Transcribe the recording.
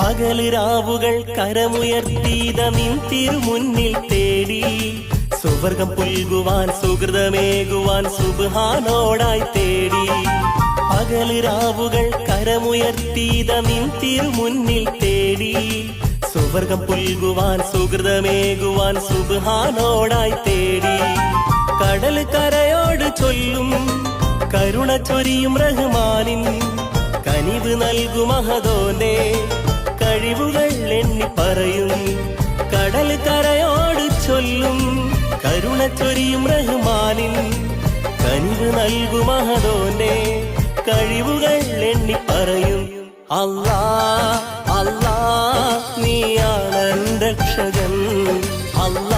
പകല് രാവുകൾ കരമുയർത്തീത നിൻ തിരുമുന്നിൽ തേടി സുവർഗം പുൽകുവാൻ സുഹൃതമേകുവാൻ സുബ്ഹാനോടായി തേടി പകല് രാവുകൾ കരമുയർത്തീത നിൻ തിരുമുന്നിൽ തേടി സുവർഗം പുൽകുവാൻ സുഹൃതമേകുവാൻ സുബ്ഹാനോടായി തേടി കടൽ കരയോട് ചൊല്ലും കരുണ ചൊരിയും റഹ്മാനിൻ കനിവ് നൽകും മഹദോന്റെ കഴിവുകൾ എണ്ണി പറയും കടൽ കരയോട് ചൊല്ലും കരുണ ചൊരിയും റഹ്മാനിൻ കനിവ് നൽകും മഹദോന്റെ കഴിവുകൾ എണ്ണി പറയും അല്ലാ അല്ലാ നീയാണ് രക്ഷകൻ അല്ലാ